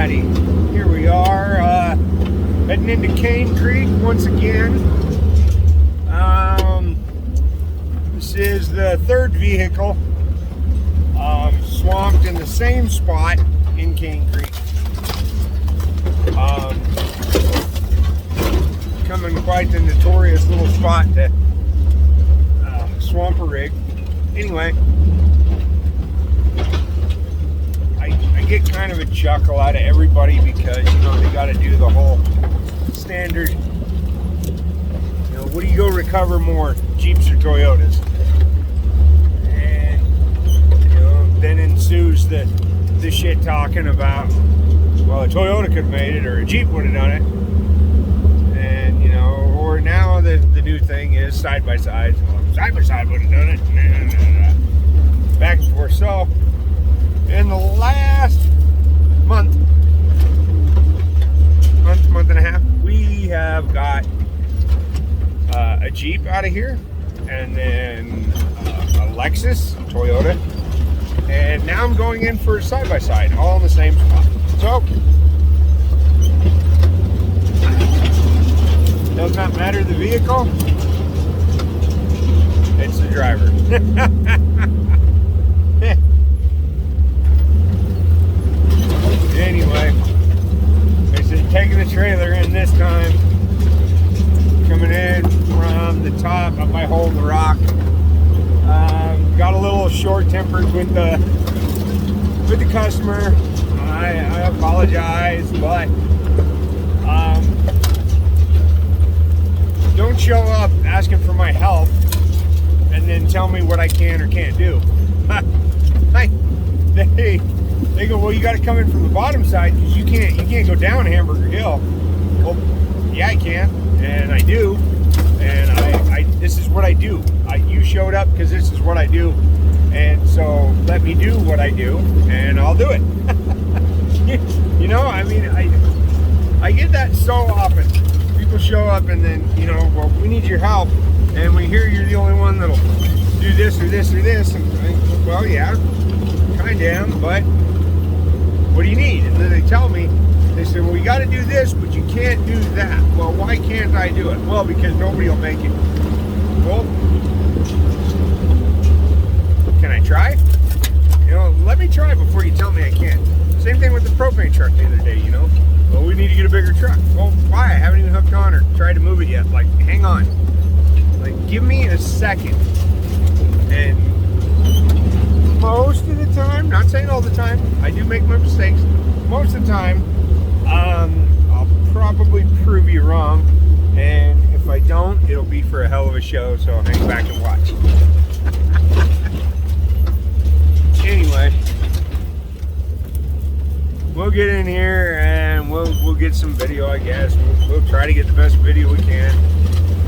Alrighty, here we are, heading into Kane Creek once again. This is the third vehicle swamped in the same spot in Kane Creek. Coming quite the notorious little spot to swamp a rig. Anyway, I get kind of a chuckle out of everybody because, you know, they got to do the whole standard, you know, what do you go recover more, Jeeps or Toyotas? And, you know, then ensues the shit talking about, well, a Toyota could have made it or a Jeep would have done it. And, you know, or now the new thing is side by side. Well, side by side would have done it. Back and forth. So, in the last month and a half, we have got a Jeep out of here, and then a Lexus, Toyota, and now I'm going in for a side-by-side, all in the same spot. So, does not matter the vehicle, it's the driver. Anyway, I said taking the trailer in this time, coming in from the top up by Hole in the Rock. Got a little short-tempered with the customer. I apologize, but don't show up asking for my help and then tell me what I can or can't do. They go, well, you got to come in from the bottom side because you can't go down Hamburger Hill. Well, yeah, I can, and I do, and I this is what I do. You showed up because this is what I do, and so let me do what I do, and I'll do it. You know, I mean, I get that so often. People show up and then, you know, well, we need your help, and we hear you're the only one that'll do this or this or this, and well, yeah, kind of am, but what do you need? And then they tell me, they say, well, you got to do this, but you can't do that. Well, why can't I do it? Well, because nobody will make it. Well, can I try? You know, let me try before you tell me I can't. Same thing with the propane truck the other day, you know. Well, we need to get a bigger truck. Well, why? I haven't even hooked on or tried to move it yet. Like, hang on. Like, give me a second. And most of the time, not saying all the time, I do make my mistakes. Most of the time, I'll probably prove you wrong. And if I don't, it'll be for a hell of a show, so hang back and watch. Anyway, we'll get in here and we'll get some video, I guess. We'll try to get the best video we can.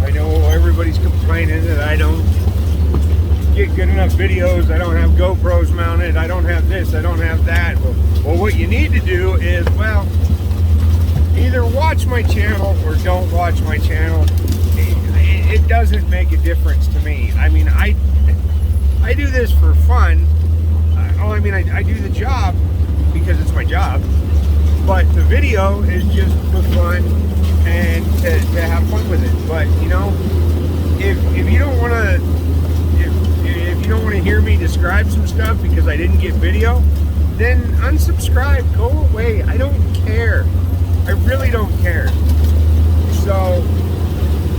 I know everybody's complaining that I don't get good enough videos. I don't have GoPros mounted. I don't have this. I don't have that. Well, what you need to do is, well, either watch my channel or don't watch my channel. It doesn't make a difference to me. I mean, I do this for fun. I do the job because it's my job. But the video is just for fun and to have fun with it. But, you know, if you don't want to, if you don't want to hear me describe some stuff because I didn't get video, then unsubscribe, go away. I don't care. I really don't care. So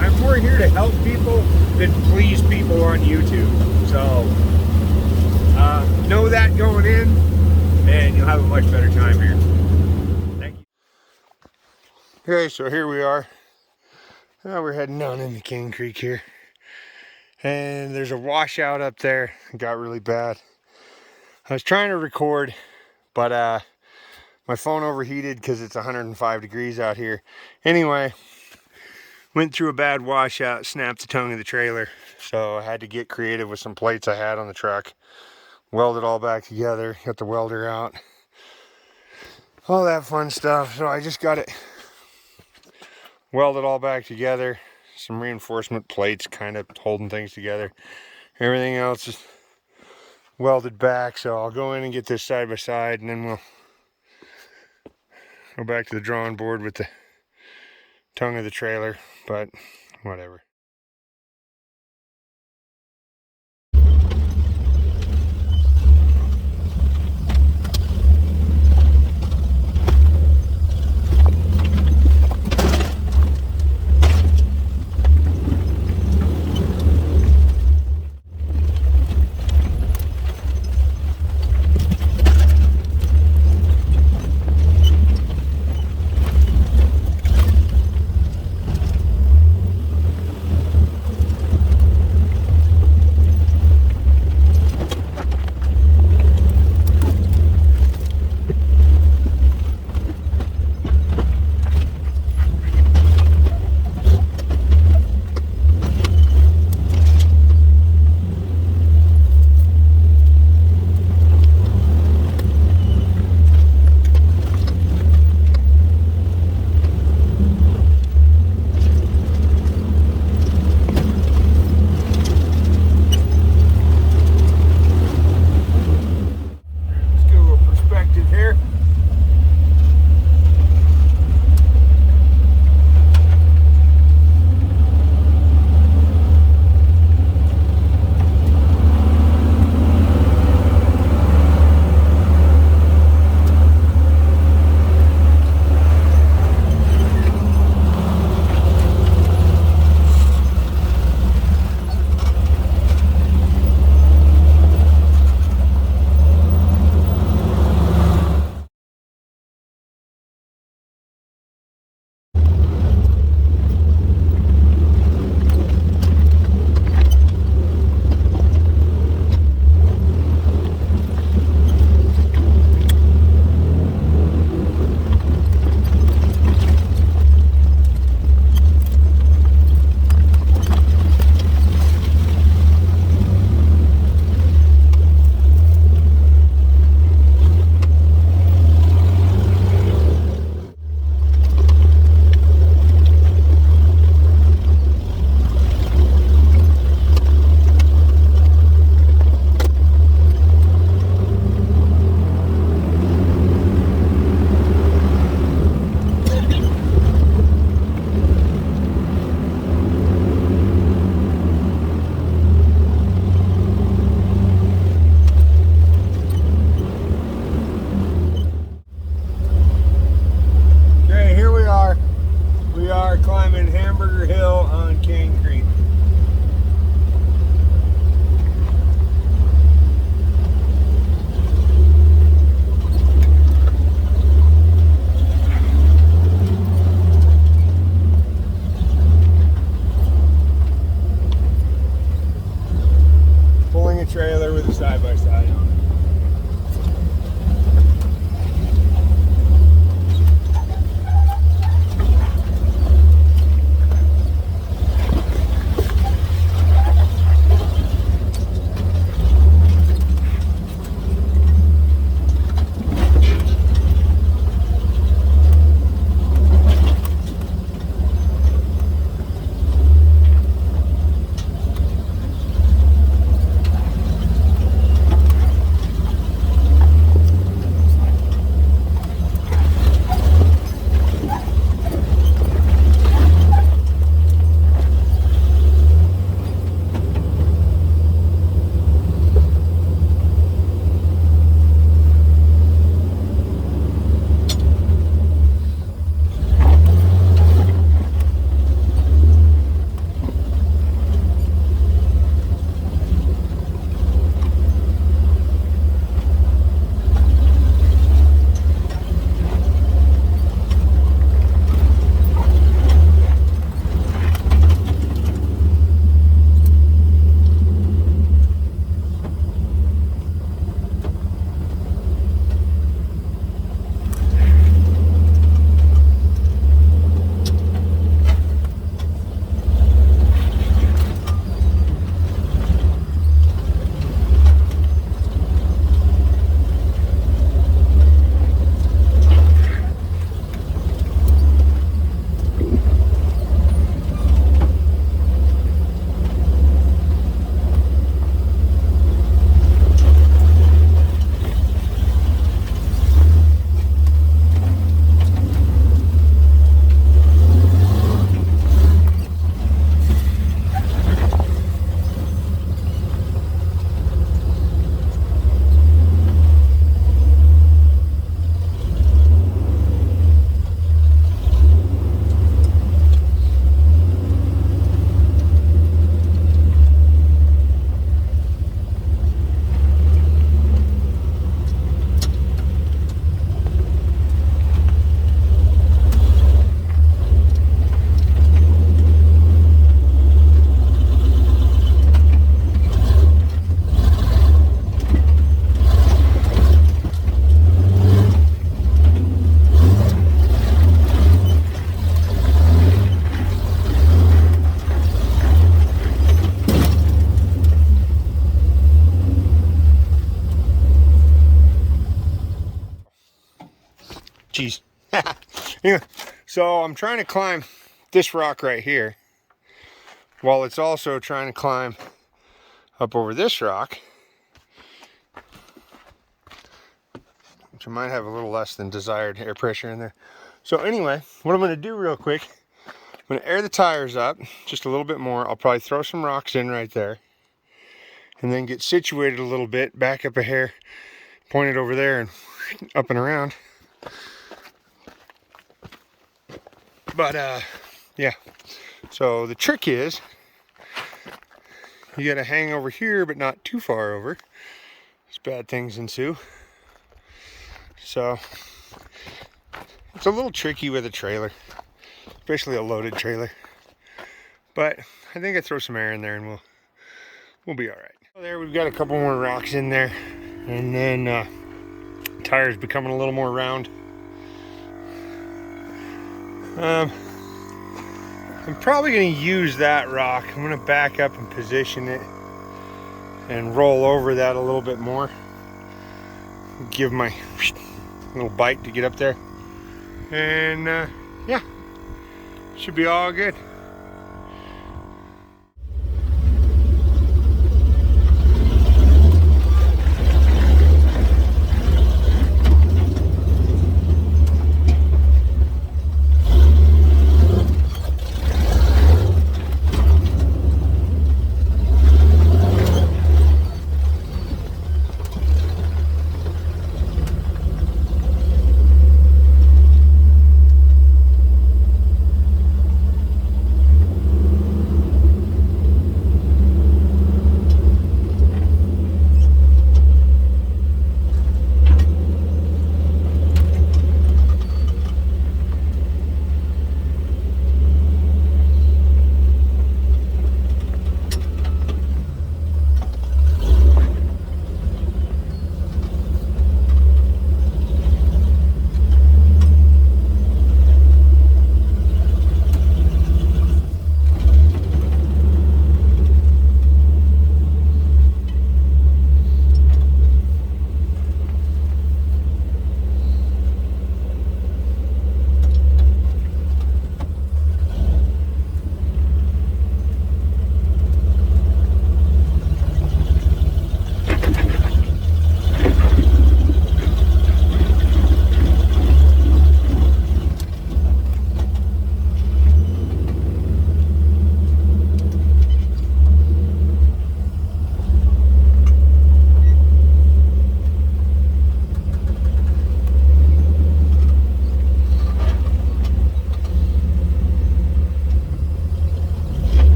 I'm more here to help people than please people on YouTube. So know that going in, and you'll have a much better time here. Thank you. Okay, so here we are. Now we're heading down into Kane Creek here. And there's a washout up there. It got really bad. I was trying to record, but my phone overheated because it's 105 degrees out here. Anyway, went through a bad washout, snapped the tongue of the trailer. So I had to get creative with some plates I had on the truck. Weld it all back together, got the welder out. All that fun stuff. So I just got it welded all back together. Some reinforcement plates kind of holding things together. Everything else is welded back. So I'll go in and get this side by side, and then we'll go back to the drawing board with the tongue of the trailer, but whatever. Jeez. Anyway, so I'm trying to climb this rock right here, while it's also trying to climb up over this rock, which might have a little less than desired air pressure in there. So anyway, what I'm going to do real quick, I'm going to air the tires up just a little bit more. I'll probably throw some rocks in right there, and then get situated a little bit, back up a hair, point it over there, and up and around. But yeah, so the trick is you got to hang over here, but not too far over, as bad things ensue. So it's a little tricky with a trailer, especially a loaded trailer. But I think I throw some air in there and we'll be all right. There, we've got a couple more rocks in there, and then tires becoming a little more round. I'm probably going to use that rock. I'm going to back up and position it and roll over that a little bit more. Give my little bite to get up there. And yeah, should be all good.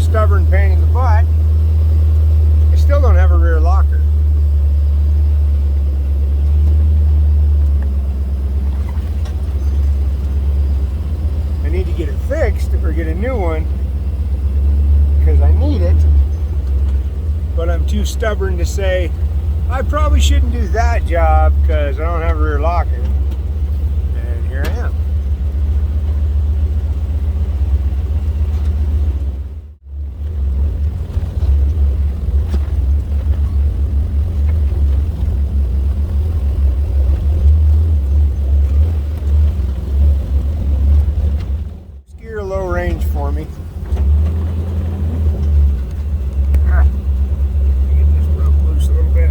a stubborn pain in the butt, I still don't have a rear locker. I need to get it fixed or get a new one because I need it, but I'm too stubborn to say I probably shouldn't do that job because I don't have a rear locker. And here I am. Steer low range for me. Get this rope loose a little bit.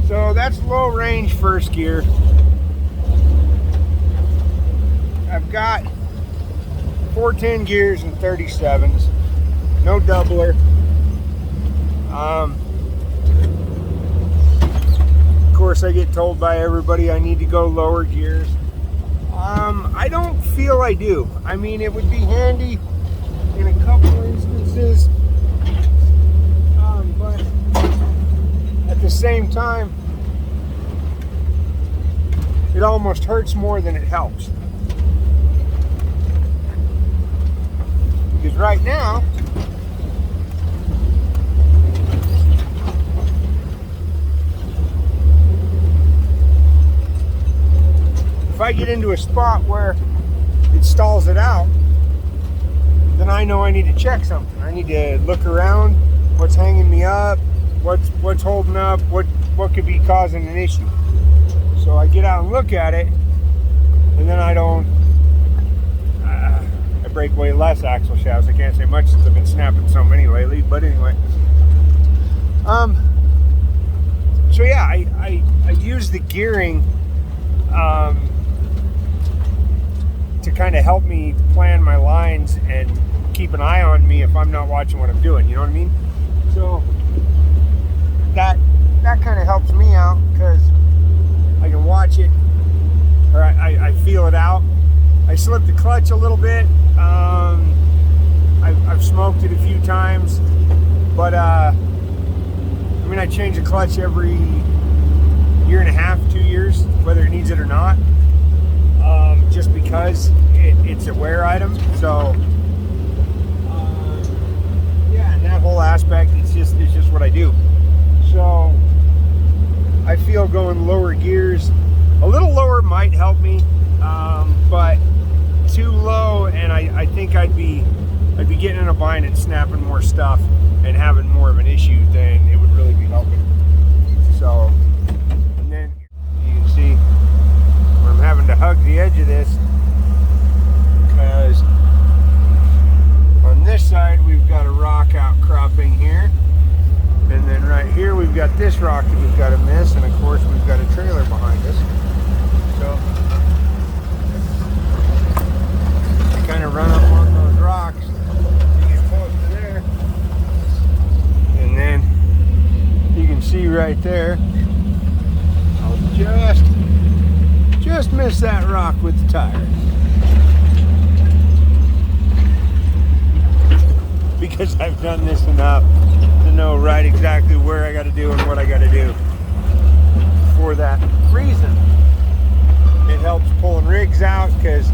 So that's low range first gear. I've got 410 gears and 37s, no doubler. Of course, I get told by everybody I need to go lower gears. I don't feel I do. I mean, it would be handy in a couple instances, but at the same time, it almost hurts more than it helps. Because right now, if I get into a spot where it stalls it out, then I know I need to check something. I need to look around, what's hanging me up, what's holding up, what could be causing an issue. So I get out and look at it, and then I don't, I break way less axle shafts. I can't say much since I've been snapping so many lately, but anyway. So yeah, I use the gearing to kind of help me plan my lines and keep an eye on me if I'm not watching what I'm doing, you know what I mean? So that kind of helps me out because I can watch it, or I feel it out. I slipped the clutch a little bit. I've smoked it a few times, but I mean, I change the clutch every year and a half, 2 years, whether it needs it or not, just because it's a wear item. So yeah, and that whole aspect, it's just what I do. So I feel going lower gears, a little lower might help me, but too low, and I think I'd be getting in a bind and snapping more stuff and having more of an issue than it would really be helping. So, and then you can see where I'm having to hug the edge of this, because on this side we've got a rock outcropping here. And then right here we've got this rock that we've got to miss, and of course we've got a trailer behind us. So you kind of run up on those rocks to get close to there. And then you can see right there, I'll just miss that rock with the tire. Because I've done this enough to know right exactly where I got to do and what I got to do. For that reason, it helps pulling rigs out, because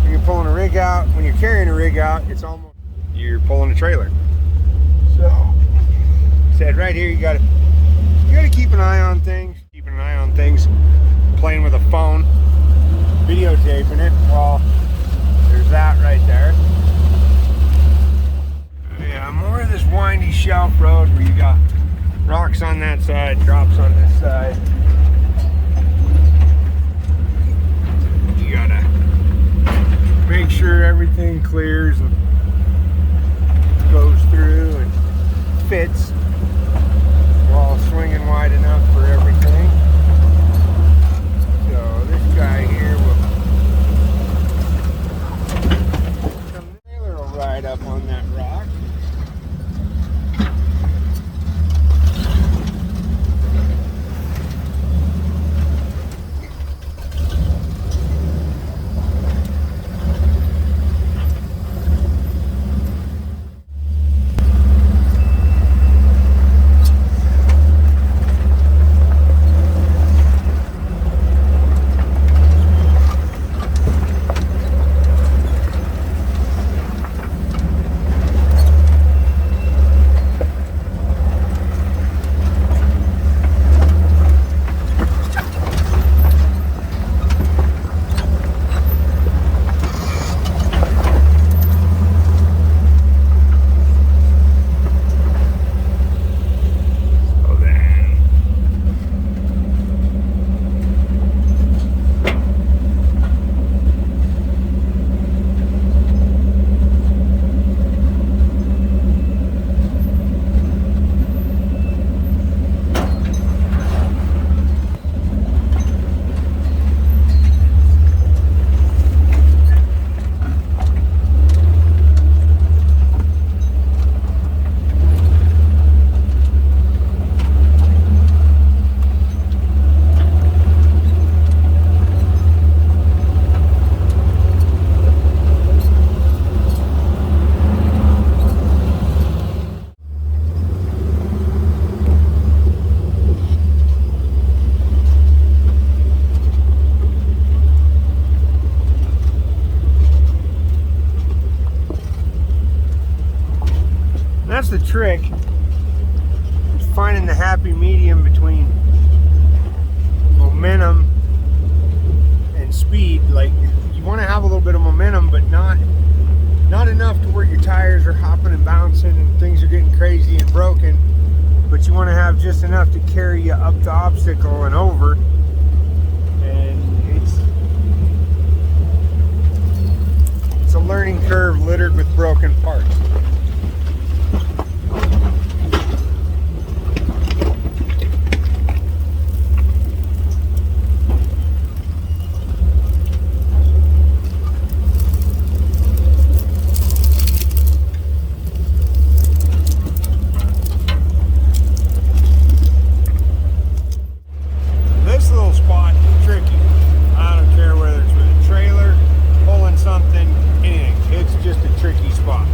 when you're pulling a rig out, when you're carrying a rig out, it's almost you're pulling a trailer. So, said right here, you gotta keep an eye on things. Keeping an eye on things. Playing with a phone, videotaping it. Well, there's that right there. Yeah, more of this windy shelf road where you got rocks on that side, drops on this side. You gotta make sure everything clears and goes through and fits while swinging wide enough for everything. So this guy here the trailer will ride up on that rock. That's the trick. It's finding the happy medium between momentum and speed. Like, you want to have a little bit of momentum, but not enough to where your tires are hopping and bouncing and things are getting crazy and broken. But you want to have just enough to carry you up the obstacle and over. And it's a learning curve littered with broken parts. This little spot is tricky. I don't care whether it's with a trailer, pulling something, anything. It's just a tricky spot.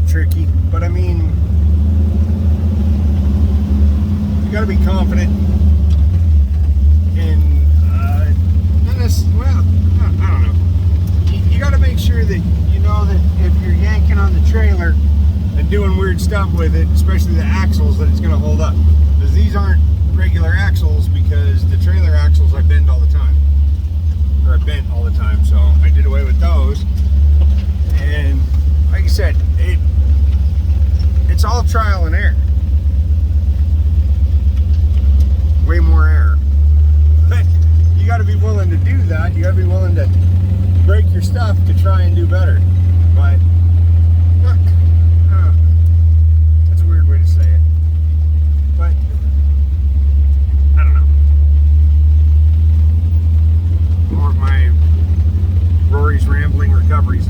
Tricky, but I mean, you got to be confident in well, I don't know. You got to make sure that you know that if you're yanking on the trailer and doing weird stuff with it, especially the axles, that it's going to hold up. Because these aren't regular axles, because the trailer axles I bend all the time, or I bent all the time, so I did away with those. And like I said, it's all trial and error. Way more error. But you got to be willing to do that. You got to be willing to break your stuff to try and do better. But that's a weird way to say it. But I don't know. More of my Rory's rambling recoveries.